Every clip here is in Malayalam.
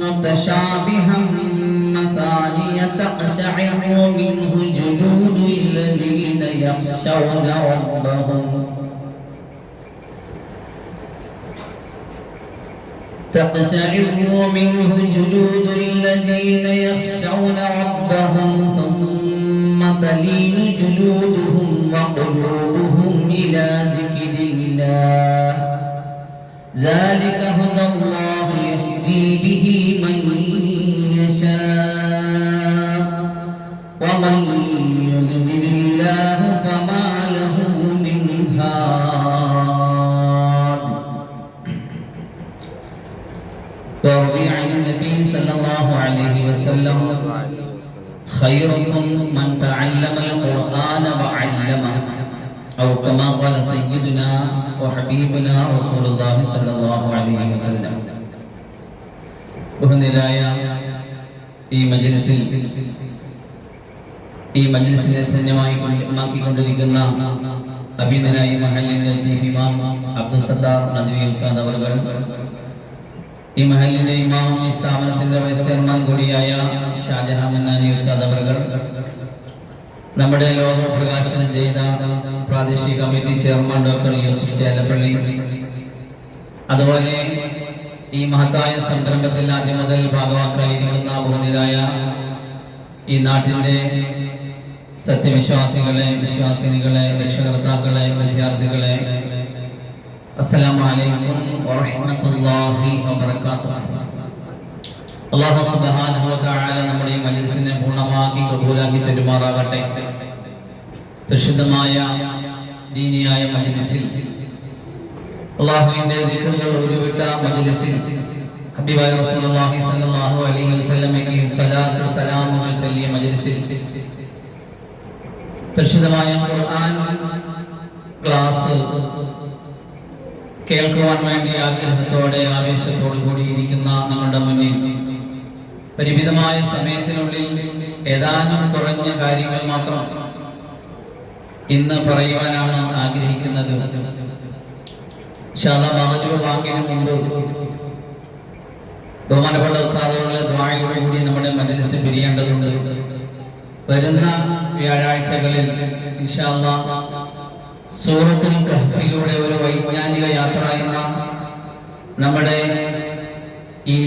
متشابها مثانية تقشعر منه جلود الذين يخشون ربهم ثم تلين جلودهم وقلوبهم إلى ذكر الله ذلك هدى الله يهدي به من يشاء ومن يضلل الله فما له من هاد. وروي عن النبي صلى الله عليه وسلم خيركم من تعلم القرآن وعلمه أو كما قال سيدنا وحبيبنا رسول الله صلى الله عليه وسلم. ബഹുനിരായ ഈ മജ്ലിസിനെ ധന്യമാക്കിക്കൊണ്ടിരിക്കുന്ന അഭിനന്ദനായ മഹല്ലിന്റെ ചീഫ് ഇമാം അബ്ദുൽ സത്താർ നദ്വി ഉസ്താദ് അവറുകൾ, ഈ മഹല്ലിന്റെ ഇമാം, ഈ സ്ഥാപനത്തിന്റെ വൈസ് ചെയർമാൻ കൂടിയായ ഷാജഹാൻ മന്നാനി ഉസ്താദ് അവറുകൾ, നമ്മുടെ ലോഗോ പ്രകാശനം ചെയ്ത പ്രാദേശിക committee chairman doctor Yusuf Chelappally, അതുപോലെ ഈ മഹത്തായ സംരംഭത്തിൽ ആദ്യം മുതൽ ഭാഗവാക്കായിരിക്കുന്ന ബഹുനിരായ ഈ നാട്ടിന്റെ സത്യവിശ്വാസികളെ, വിശ്വാസിനികളെ, രക്ഷകർത്താക്കളെ, വിദ്യാർത്ഥികളെ, അസ്സലാമു അലൈക്കും വറഹ്മത്തുള്ളാഹി വബറകാതുഹു. അല്ലാഹു സുബ്ഹാനഹു വ തആല നമ്മുടെ ഈ മജ്ലിസിനെ പൂർണ്ണമാക്കി കബൂലാക്കി തരുമാറാകട്ടെ. പരിശുദ്ധമായ ദീനിയായ മജ്ലിസിൽ, അല്ലാഹുവിന്റെ ദിക്റുകൾ ഉരുവിട്ട മജ്ലിസിൽ, ഹബീബായ റസൂലുള്ളാഹി സ്വല്ലല്ലാഹു അലൈഹി വസല്ലമയ്ക്ക് സ്വലാത്ത് സലാമുകൾ ചൊല്ലിയ മജ്ലിസിൽ പരിശുദ്ധമായ ഖുർആൻ ക്ലാസ് കേൾക്കുവാൻ വേണ്ടി ആഗ്രഹത്തോടെ ആവേശത്തോടു കൂടി ഇരിക്കുന്ന നമ്മുടെ മുന്നിൽ പരിമിതമായ സമയത്തിനുള്ളിൽ ഏതാനും കുറഞ്ഞ കാര്യങ്ങൾ മാത്രം ഇന്ന് പറയുവാനാണ് ആഗ്രഹിക്കുന്നത്. വാങ്ങിന് മുമ്പ് ബഹുമാനപ്പെട്ട ഉസ്താദുകളുടെ ദുആയോട് കൂടി നമ്മുടെ മജ്ലിസ് പിരിയേണ്ടതുണ്ട്. വരുന്ന വ്യാഴാഴ്ചകളിൽ ഇൻഷാ അല്ലാഹ് സൂറത്തുൽ കഹ്ഫിലൂടെ ഒരു വൈജ്ഞാനിക യാത്ര എന്ന നമ്മുടെ ഈ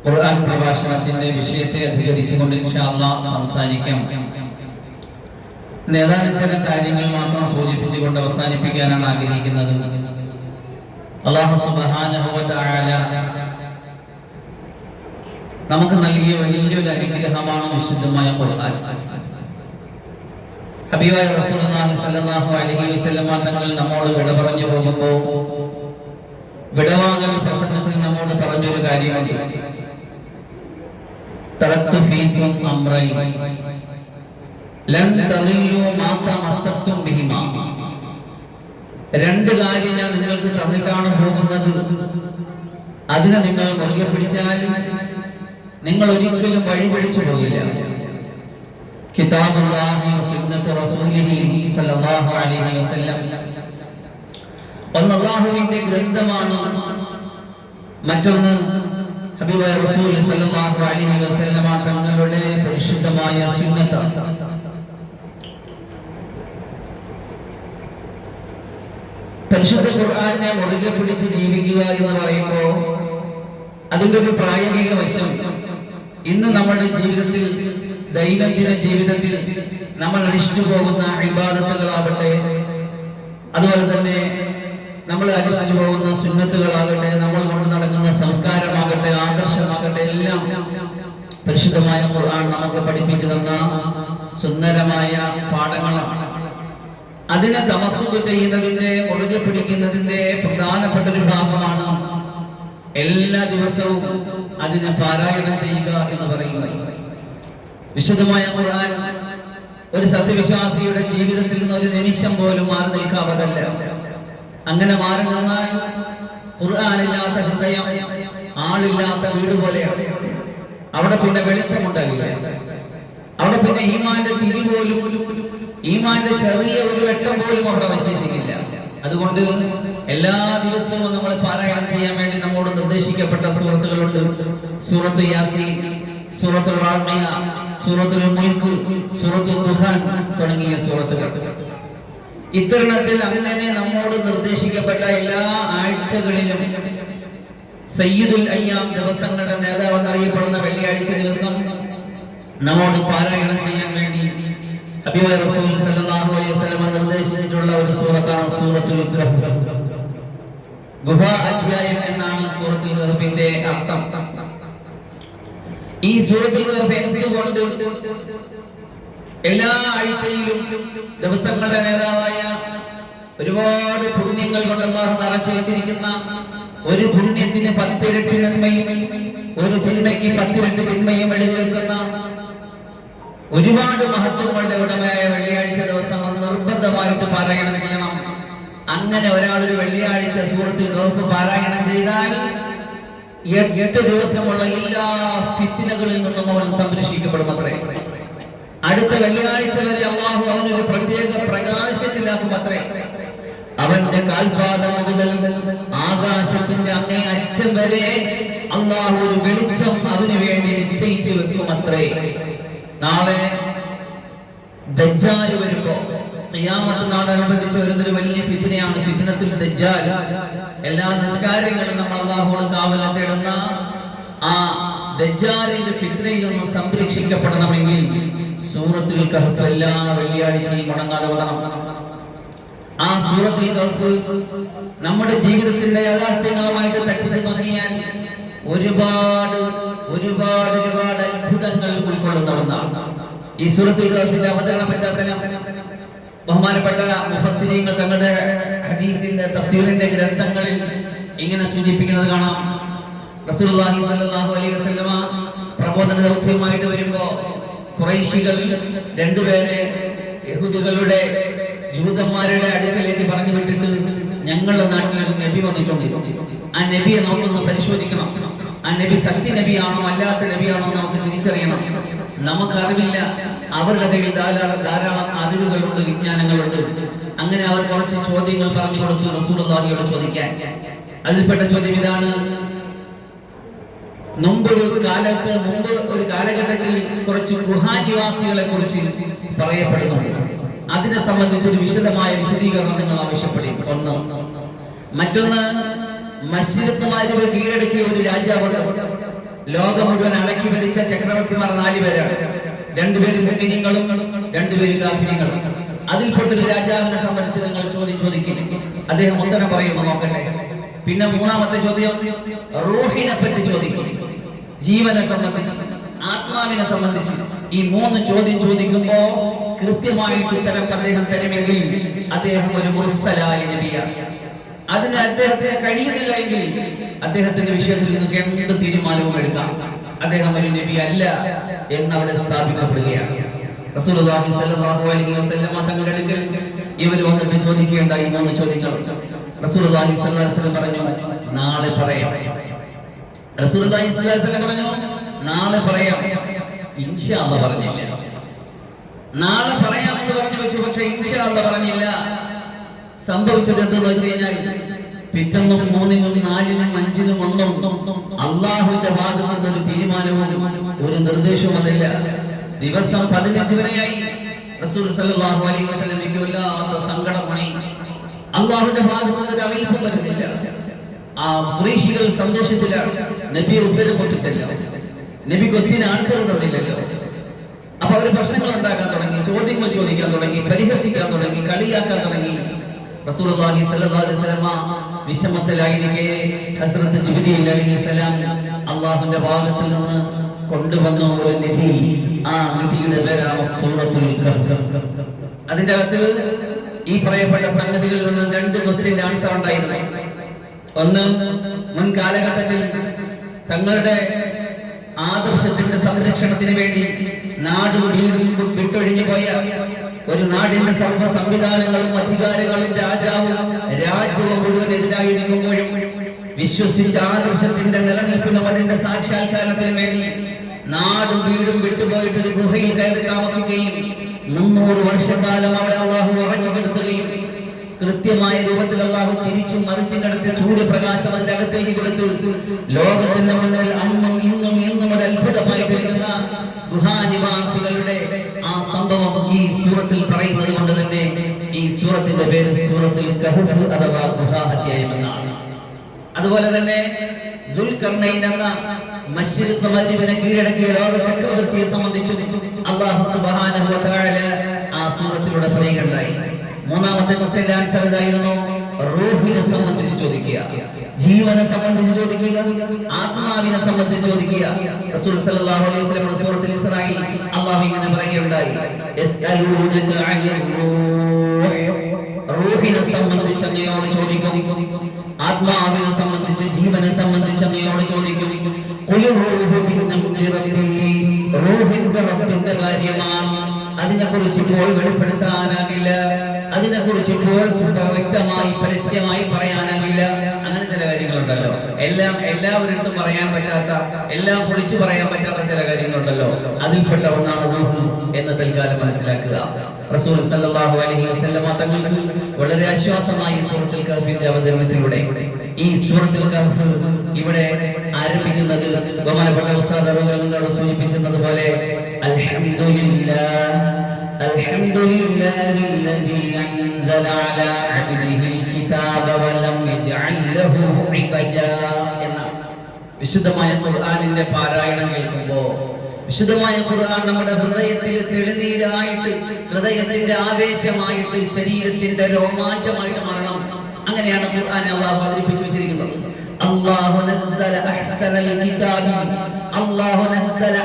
ഖുർആൻ പ്രഭാഷണത്തിന്റെ വിഷയത്തെ അധികരിച്ചുകൊണ്ട് ഇൻഷാ അല്ലാഹ് സംസാരിക്കാം. ഏതാനും ചില കാര്യങ്ങൾ മാത്രം സൂചിപ്പിച്ചുകൊണ്ട് അവസാനിപ്പിക്കാനാണ് ആഗ്രഹിക്കുന്നത്. അല്ലാഹു സുബ്ഹാനഹു വ തആല നമുക്ക് നൽകിയ വലിയൊരു അനുഗ്രഹമാണ് വിശുദ്ധമായ ഖുർആൻ. ഹബീബായ റസൂലുള്ളാഹി സ്വല്ലല്ലാഹു അലൈഹി വസല്ലമ തങ്ങൾ നമ്മോട് വിട പറഞ്ഞു പോകുമ്പോൾ വിടവാങ്ങൽ പ്രസംഗത്തിൽ നമ്മോട് പറഞ്ഞൊരു കാര്യമുണ്ട്. തറക്തു ഫീകും അംറൈൻ ലൻ തളില്ലു മാ തമസ്സക്തും ബിഹിമാ. രണ്ട് കാര്യം ഞാൻ നിങ്ങൾക്ക് തന്നിട്ടാണ് പോകുന്നത്. അതിനെ നിങ്ങൾ മുറുകെ പിടിച്ചാൽ നിങ്ങൾ ഒരിക്കലും വഴിപിടിച്ചു പോകില്ല. കിതാബുല്ലാഹി വസുന്നത്തു റസൂലിഹി സ്വല്ലല്ലാഹു അലൈഹി വസല്ലം. ഒന്ന് അല്ലാഹുവിന്റെ ഗ്രന്ഥമാണ്, മറ്റൊന്ന് ഹബീബായ റസൂൽ സ്വല്ലല്ലാഹു അലൈഹി വസല്ലമ തങ്ങളുടെ പരിശുദ്ധമായ സുന്നത്താണ്. പരിശുദ്ധ ഖുർആനെ മുറുകെ പിടിച്ച് ജീവിക്കുക എന്ന് പറയുമ്പോൾ അതിന്റെ ഒരു പ്രായോഗിക വശം ഇന്ന് നമ്മുടെ ജീവിതത്തിൽ, ദൈനംദിന ജീവിതത്തിൽ നമ്മൾ അനുഷ്ഠിച്ചു പോകുന്ന ഇബാദത്തുകളാവട്ടെ, അതുപോലെ തന്നെ നമ്മൾ അനുഷ്ഠിച്ചു പോകുന്ന സുന്നത്തുകളാകട്ടെ, നമ്മൾ കൊണ്ട് നടക്കുന്ന സംസ്കാരമാകട്ടെ, ആദർശമാകട്ടെ, എല്ലാം പരിശുദ്ധമായ ഖുർആൻ നമുക്ക് പഠിപ്പിച്ചു തന്ന സുന്ദരമായ പാഠങ്ങളാണ്. അതിനെ തമസ്സുഖ് ചെയ്യുന്നതിന്റെ, മുറുകെ പിടിക്കുന്നതിന്റെ പ്രധാനപ്പെട്ട ഒരു ഭാഗമാണ് എല്ലാ ദിവസവും അതിനെ പാരായണം ചെയ്യുക എന്ന് പറയുന്നത്. വിശുദ്ധമായ ഖുർആൻ ഒരു സത്യവിശ്വാസിയുടെ ജീവിതത്തിൽ നിന്ന് ഒരു നിമിഷം പോലും മാറി നിൽക്കാവതല്ല. അങ്ങനെ മാറി നിന്നാൽ ഖുർആനില്ലാത്ത ഹൃദയം ആളില്ലാത്ത വീട് പോലെയാണ്. അവിടെ പിന്നെ വെളിച്ചമുണ്ടാവില്ല. അവിടെ പിന്നെ ഈമാന്റെ തിരി പോലും, ഈമാന്റെ ചെറിയ ഒരു വെട്ടം പോലും അവിടെ അവശേഷിക്കില്ല. അതുകൊണ്ട് എല്ലാ ദിവസവും നമ്മൾ പാരായണം ചെയ്യാൻ വേണ്ടി നമ്മോട് നിർദ്ദേശിക്കപ്പെട്ട സൂറത്തുകളുണ്ട്. സൂറത്ത് യാസീൻ, സൂറത്തുൽ വാഖിയ, സൂറത്തുൽ മുൽക്ക്, സൂറത്തുൽ ദുഹാൻ തുടങ്ങിയ സൂറത്തുകൾ. ഇത്തരണത്തിൽ അങ്ങനെ നമ്മോട് നിർദ്ദേശിക്കപ്പെട്ട എല്ലാ ആഴ്ചകളിലും സയ്യിദുൽ അയ്യാം, ദിവസങ്ങളുടെ നേതാവ് എന്നറിയപ്പെടുന്ന വെള്ളിയാഴ്ച ദിവസം നമ്മോട് പാരായണം ചെയ്യാൻ വേണ്ടി ഹബീബായ റസൂൽ സല്ലല്ലാഹു അലൈഹി വസല്ലം നിർദ്ദേശിച്ചിട്ടുള്ള ഒരു സൂറത്താണ് സൂറത്തുൽ കഹ്ഫ്. ഗുഹാ അധ്യായം എന്നാണ് സൂറത്തുൽ കഹ്ഫിന്റെ അർത്ഥം. ഈ സൂറത്തുൽ കഹ്ഫ് എന്തുകൊണ്ട് എല്ലാ ആഴ്ചയിലും ദിവസങ്ങളുടെ നേതാവായ ഒരുപാട് പുണ്യങ്ങൾ കൊണ്ട് അല്ലാഹു നിറച്ചു വെച്ചിരിക്കുന്ന ഒരു പുണ്യത്തിന് 10 ഇരട്ടി നന്മയും ഒരു തിന്മയ്ക്ക് 10 ഇരട്ടി തിന്മയും എഴുതി വെക്കുന്ന ഒരുപാട് മഹത്വങ്ങളുടെ ഉടമയായ വെള്ളിയാഴ്ച ദിവസം നിർബന്ധമായിട്ട് പാരായണം ചെയ്യണം. അങ്ങനെ ഒരാളൊരു വെള്ളിയാഴ്ച സൂറത്തുൽ കഹ്ഫ് പാരായണം ചെയ്താൽ 8 ദിവസമുള്ള എല്ലാ ഫിത്നകളിൽ നിന്നും അവൻ സംരക്ഷിക്കപ്പെടും അത്രേ. അടുത്ത വെള്ളിയാഴ്ച വരെ അല്ലാഹു അവനൊരു പ്രത്യേക പ്രകാശത്തിലാക്കും അത്രേ. അവന്റെ കാൽപാദം മുതൽ ആകാശത്തിന്റെ അങ്ങേ അറ്റം വരെ അല്ലാഹു ഒരു വെളിച്ചം അവന് വേണ്ടി നിശ്ചയിച്ചു വെക്കും അത്രേ. നാളെ ദജ്ജാൽ വരുമ്പോ, ഖിയാമത്ത് നാളോടനുബന്ധിച്ച് വരുന്നൊരു വലിയ ഫിത്നയാണ് ഫിത്നത്തുൽ ദജ്ജാൽ. എല്ലാ നിസ്കാരങ്ങളും നമ്മൾ അല്ലാഹുവോട് കാവലിനെ തേടുന്ന ആ ദജ്ജാലിന്റെ ഫിത്നയിൽ നിന്ന് സംരക്ഷിക്കപ്പെടണമെങ്കിൽ സൂറത്തുൽ കഹ്ഫ് എല്ലാ വെള്ളിയാഴ്ചയും മുടങ്ങാതെ ഓതണം. ആ സൂറത്തുൽ കഹ്ഫ് നമ്മുടെ ജീവിതത്തിന്റെ യാഥാർത്ഥ്യങ്ങളുമായിട്ട് തട്ടിച്ചു നോക്കിയാൽ ഒരുപാട് ഒരുപാട് ഒരുപാട് അത്ഭുതങ്ങൾ ഉൾക്കൊള്ളുന്ന ഒന്നാണ് ഈ സൂറത്തുൽ കഹ്ഫിന്റെ അവതരണ പശ്ചാത്തലം. ബഹുമാനപ്പെട്ട മുഫസ്സിരീങ്ങൾ തങ്ങളുടെ ഹദീസിന്റെ തഫ്സീറിന്റെ ഗ്രന്ഥങ്ങളിൽ ഇങ്ങനെ സൂചിപ്പിക്കുന്നത് കാണാം. റസൂലുള്ളാഹി സ്വല്ലല്ലാഹു അലൈഹി വസല്ലമ പ്രബോധന ദൗത്യവുമായിട്ട് വരുമ്പോ ഖുറൈശികൾ രണ്ടുപേരെ യഹൂദികളുടെ ജൂതന്മാരുടെ അടുക്കലേക്ക് പറഞ്ഞു വിട്ടിട്ട് ഞങ്ങളുടെ നാട്ടിൽ ഒരു നബി വന്നിട്ടുണ്ട്, ആ നബിയെ നമുക്കൊന്ന് പരിശോധിക്കണം, ആ നബി സത്യ നബിയാണോ അല്ലാത്ത നബിയാണോ നമുക്ക് തിരിച്ചറിയണം, നമുക്കറിവില്ല, അവരുടെ കയ്യിൽ ധാരാളം അറിവുകളുണ്ട്, വിജ്ഞാനങ്ങളുണ്ട്. അങ്ങനെ അവർ കുറച്ച് ചോദ്യങ്ങൾ പറഞ്ഞു കൊടുത്തു റസൂലുള്ളാഹിയോട് ചോദിക്കാൻ. അതിൽപ്പെട്ട ചോദ്യം ഇതാണ്: മുമ്പ് ഒരു കാലഘട്ടത്തിൽ കുറച്ച് ഗുഹാനിവാസികളെ കുറിച്ച് പറയപ്പെടുന്നുണ്ട്. അതിനെ സംബന്ധിച്ചൊരു വിശദമായ വിശദീകരണം നിങ്ങൾ ആവശ്യപ്പെടും. ഒന്ന്. മറ്റൊന്ന്, മശ്രിഖ് കീഴടക്കിയ ഒരു രാജാവുണ്ട്. ലോകം മുഴുവൻ അടക്കി ഭരിച്ച ചക്രവർത്തിമാർ 4 പേരാണ്. 2 പേര് മുഅ്മിനീങ്ങളും 2 പേര് കാഫിരീങ്ങളും. അതിൽപ്പെട്ടൊരു രാജാവിനെ സംബന്ധിച്ച് നിങ്ങൾ ചോദ്യം ചോദിക്കും, അദ്ദേഹം ഉത്തരം പറയുമെന്ന് നോക്കട്ടെ. പിന്നെ 3ാമത്തെ ചോദ്യം റൂഹിനെ പറ്റി ചോദിക്കും, ജീവനെ സംബന്ധിച്ച്, ആത്മാവിനെ സംബന്ധിച്ച്. ഈ 3 ചോദ്യം ചോദിക്കുമ്പോ കൃത്യമായിട്ട് ഉത്തരം അദ്ദേഹം തരുമെങ്കിൽ അദ്ദേഹം ഒരു മുർസലായ നബിയാണ്. അതിന് അദ്ദേഹത്തിന് കഴിയുന്നില്ല എങ്കിൽ അദ്ദേഹത്തിന്റെ വിഷയത്തിൽ നിങ്ങൾക്ക് എന്ത് തീരുമാനവും എടുക്കാം, അദ്ദേഹം ഒരു നബി അല്ല എന്ന് അവിടെ സ്ഥാപിക്കപ്പെടുകയാണ്. റസൂലുള്ളാഹി സ്വല്ലല്ലാഹു അലൈഹി വസല്ലം തങ്ങളുടെ അടുക്കൽ ഇവർ വന്നിട്ട് ചോദിക്കുകയുണ്ടായി 3 ചോദ്യങ്ങൾ. റസൂലുള്ളാഹി സ്വല്ലല്ലാഹു അലൈഹി വസല്ലം പറഞ്ഞു, നാളെ പറയാം. റസൂലുള്ളാഹി സ്വല്ലല്ലാഹു അലൈഹി വസല്ലം പറഞ്ഞു, നാളെ പറയാം. ഇൻഷാ അല്ലാഹ് പറഞ്ഞില്ല. നാളെ പറയാമെന്ന് പറഞ്ഞു വെച്ചു, പക്ഷെ ഇൻഷാ അല്ലാഹ് പറഞ്ഞില്ല. സംഭവിച്ചത് എന്തെന്ന് വെച്ച് കഴിഞ്ഞാൽ പിറ്റെന്നും 3നും 4നും 5നും 1 അള്ളാഹുവിന്റെ ഭാഗത്തു നിന്നൊരു തീരുമാനവും ഒരു നിർദ്ദേശവും വന്നില്ല. ദിവസം 15 വരെയായി. റസൂൽ സല്ലല്ലാഹു അലൈഹി വസല്ലമയ്ക്ക് വല്ലാത്ത സങ്കടമായി. അള്ളാഹുവിന്റെ ഭാഗത്തു നിന്നൊരു അറിയിപ്പും വരുന്നില്ല. ആ ഖുറൈശികൾ സന്തോഷത്തിലാണ്. നബിയെ ഉത്തരം പൊട്ടിച്ചല്ലോ, നബി ക്വസ്റ്റ്യൻ ആൻസർ തന്നില്ലല്ലോ. അപ്പൊ അവര് പ്രശ്നങ്ങൾ ഉണ്ടാക്കാൻ തുടങ്ങി, ചോദ്യങ്ങൾ ചോദിക്കാൻ തുടങ്ങി, പരിഹസിക്കാൻ തുടങ്ങി, കളിയാക്കാൻ തുടങ്ങി. റസൂലുള്ളാഹി സ്വല്ലല്ലാഹു അലൈഹി വസല്ലം വിഷമത്തിലായിരിക്കെ ഹസ്രത്ത് ജിബ്രീൽ അലൈഹിസ്സലാം അല്ലാഹുവിന്റെ ഭാഗത്തിൽ നിന്ന് കൊണ്ടുവന്ന ഒരു നിധി, ആ നിധിയുടെ പേരാണ് സൂറത്തുൽ കഹ്ഫ്. അതിന്റെ അകത്ത് ഈ പറയപ്പെട്ട സംഗതികളിൽ നിന്ന് 2 ക്വസ്റ്റ്യന്റെ ആൻസർ ഉണ്ടായിരുന്നു. ഒന്ന്, മുൻ കാലഘട്ടത്തിൽ തങ്ങളുടെ ആദർശത്തിന്റെ സംരക്ഷണത്തിന് വേണ്ടി നാടും വീടും വിട്ടൊഴിഞ്ഞു പോയ ഒരു നാടിന്റെ സർവ്വ സംവിധാനങ്ങളും അധികാരങ്ങളും രാജ്യവും മുഴുവൻ എതിരായിരിക്കുമ്പോഴും വിശ്വസിച്ച ആദർശത്തിന്റെ നിലനിൽപ്പിനും അതിന്റെ സാക്ഷാത്കാരത്തിനും വേണ്ടി നാടും വീടും വിട്ടുപോയിട്ട് ഒരു ഗുഹയിൽ കയറി താമസിക്കുകയും 300 വർഷക്കാലം അവിടെ അള്ളാഹു ഉറങ്ങിക്കിടത്തുകയും കൃത്യമായ രൂപത്തിൽ അള്ളാഹു തിരിച്ചും മറിച്ചും കിടത്തി സൂര്യപ്രകാശം അതിന്റെ അകത്തേക്ക് കൊടുത്ത് ലോകത്തിന്റെ മുന്നിൽ അന്നും ഇന്നും എന്നും ഒരു അത്ഭുതമായിട്ടിരിക്കുന്ന ഗുഹാനിവാസികളുടെ ആ സംഭവം ഈ സൂറത്തിൽ പറയുന്നത് കൊണ്ട് തന്നെ ഈ സൂറത്തിന്റെ പേര് സൂറത്തുൽ കഹ്ഫ് അഥവാ ഗുഹാ അധ്യായം എന്നാണ്. അതുപോലെ തന്നെ ദുൽഖർനൈൻ എന്ന മശ്രിഖ് മഗ്രിബിനെ കീഴടക്കിയ ലോക ചക്രവർത്തിയെ സംബന്ധിച്ച് അല്ലാഹു സുബ്ഹാനഹു വ തആല ആ സൂറത്തിലൂടെ പറയുകയുണ്ടായി. മൂന്നാമത്തെ ക്വസ്റ്റ്യൻ ആൻസർ ഇതായിരുന്നു, റൂഹിനെ സംബന്ധിച്ച് ചോദിക്കുക, ജീവനെ സംബന്ധിച്ച് ചോദിക്കുക, ആത്മാവിനെ സംബന്ധിച്ച് ചോദിക്കുക. റസൂൽ സല്ലല്ലാഹു അലൈഹി വസല്ലം സൂറത്തുൽ ഇസ്രായിൽ അല്ലാഹു ഇങ്ങനെ പറയുകയുണ്ടായി, യസ്അലൂനക അനിർ റൂഹ്, റൂഹിനെ സംബന്ധിച്ച് അങ്ങയോട് ചോദിക്കും, ആത്മാവിനെ സംബന്ധിച്ച് ജീവനെ സംബന്ധിച്ച് അങ്ങയോട് ചോദിക്കും. ഖുൽ റൂഹു മിൻ അംരി റബ്ബി, റൂഹിന്റെ റബ്ബിന്റെ കാര്യമാണ്, അതിനെക്കുറിച്ച് ഇപ്പോൾ വെളിപ്പെടുത്താനാകില്ല, അതിനെക്കുറിച്ച് ഇപ്പോൾ വ്യക്തമായി പരസ്യമായി പറയാനാകില്ല. അങ്ങനെ ചില കാര്യങ്ങളുണ്ടല്ലോ, എല്ലാവരിടത്തും പറയാൻ പറ്റാത്ത, എല്ലാം പൊളിച്ചു പറയാൻ പറ്റാത്ത ചില കാര്യങ്ങളുണ്ടല്ലോ, അതിൽപ്പെട്ട ഒന്നാണ് റൂഹ് എന്ന് തൽക്കാലം മനസ്സിലാക്കുക. റസൂൽ സല്ലല്ലാഹു അലൈഹി വസല്ലം തങ്ങൾക്ക് വളരെ ആശ്വാസമായി സൂറത്തുൽ കഹ്ഫിന്റെ അവതരണത്തിലൂടെ ഈ സൂറത്തുൽ കഹ്ഫ് ഇവിടെ ആരംഭിക്കുന്നത് ബഹുമാനപ്പെട്ട ഉസ്താദ് നിങ്ങളോട് സൂചിപ്പിച്ചതുപോലെ അൽഹംദുലില്ലാഹ് അൽഹംദുലില്ലാഹില്ലദീ അൻസല അലാ അബ്ദിഹിൽ കിതാബ വലം യജ്അൽ ലഹു ഇബജാ എന്ന വിശുദ്ധമായ ഖുർആനിന്റെ പാരായണം കേൾക്കുമ്പോൾ വിശുദ്ധമായ ഖുർആൻ നമ്മുടെ ഹൃദയത്തിൽ തെളിനീരായിട്ട്, ഹൃദയത്തിന്റെ ആവേശമായിട്ട്, ശരീരത്തിന്റെ രോമാഞ്ചമായിട്ട് മാറണം. അങ്ങനെയാണ് ഖുർആനെ അല്ലാഹു അവതരിപ്പിച്ചു വെച്ചിരിക്കുന്നത്. അല്ലാഹു നസ്സല അഹ്സനൽ കിതാബി, അല്ലാഹു അനസ്സല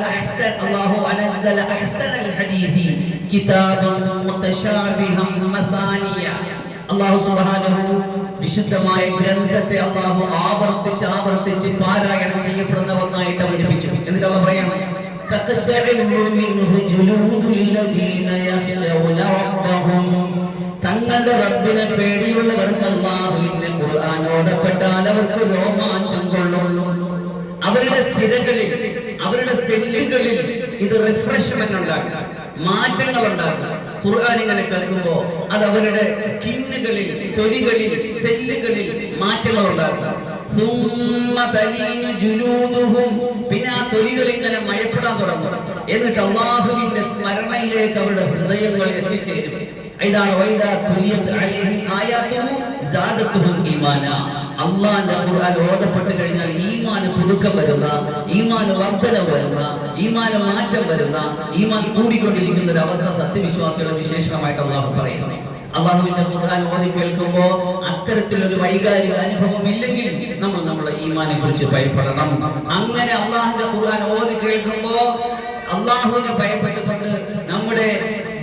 അഹ്സനൽ ഹദീസി കിതാബൻ മുതശാബിഹൻ മസാനിയ. അല്ലാഹു സുബ്ഹാനഹു വിശുദ്ധമായ ഗ്രന്ഥത്തെ അല്ലാഹു ആവർത്തിച്ച് പാരായണം ചെയ്യപ്പെടുന്ന ഒന്നായിട്ട് അവതരിപ്പിച്ചു. എന്നിട്ട് അല്ലാഹു പറയാണ്, തങ്ങളുടെ റബ്ബിനെ പേടിയുള്ളവർക്ക് അല്ലാഹുവിന്റെ ഖുർആൻ ഓതപ്പെട്ടാൽ അവർക്ക് രോമാഞ്ചം കൊള്ളും. അവരുടെ സിരകളിൽ, അവരുടെ സെല്ലുകളിൽ ഇത് റിഫ്രഷ്മെന്റ് ഉണ്ടാക്കും, മാറ്റങ്ങൾ ഉണ്ടാക്കും. ഖുർആൻ ഇങ്ങനെ കേൾക്കുമ്പോൾ അത് അവരുടെ സ്കിന്നുകളിൽ, തൊലികളിൽ, സെല്ലുകളിൽ മാറ്റങ്ങൾ ഉണ്ടാക്കും. പിന്നെ ആ തൊലികൾ ഇങ്ങനെ മയപ്പെടാൻ തുടങ്ങും. എന്നിട്ട് അല്ലാഹുവിന്റെ സ്മരണയിലേക്ക് അവരുടെ ഹൃദയങ്ങൾ എത്തിച്ചേരും. ഇതാണ് അള്ളാന്റെ ഖുർആൻ ഓതപ്പെട്ട് കഴിഞ്ഞാൽ ഈമാന് പുതുക്കം വരുന്ന, ഈമാന് വർധന വരുന്ന, ഈമാന് മാറ്റം വരുന്ന, ഈമാൻ കൂടിക്കൊണ്ടിരിക്കുന്ന ഒരു അവസ്ഥ സത്യവിശ്വാസികളുടെ വിശേഷണമായിട്ട് അള്ളാഹു പറയുന്നു. അള്ളാഹുവിന്റെ ഖുർആൻ ഓതി കേൾക്കുമ്പോൾ അത്തരത്തിലൊരു വൈകാരിക അനുഭവം ഇല്ലെങ്കിൽ നമ്മൾ നമ്മുടെ ഈമാനെ കുറിച്ച് ഭയപ്പെടണം. അങ്ങനെ അള്ളാഹുവിന്റെ ഖുർആൻ ഓതി കേൾക്കുമ്പോൾ അള്ളാഹുവിനെ ഭയപ്പെട്ടുകൊണ്ട് നമ്മുടെ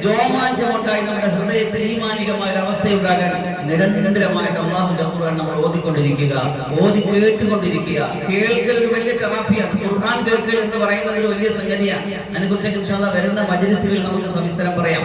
രോമാഞ്ചമുണ്ടായി നമ്മുടെ ഹൃദയത്തിൽ ഈമാനികമായ ഒരു അവസ്ഥയുണ്ടാകാൻ നിരന്തരമായിട്ട് അള്ളാഹുവിന്റെ ഖുർആൻ നമ്മൾ ഓതിക്കൊണ്ടിരിക്കുക, ഓതി കേട്ടുകൊണ്ടിരിക്കുക. കേൾക്കൽ ഒരു വലിയ തെറാപ്പിയാണ്. ഖുർആൻ കേൾക്കൽ എന്ന് പറയുന്നത് ഒരു വലിയ സംഗതിയാണ്. അതിനെക്കുറിച്ചൊക്കെ ഇൻഷാ അല്ലാഹ് വരുന്ന മജ്‌ലിസുകളിൽ നമുക്ക് സവിസ്തരം പറയാം.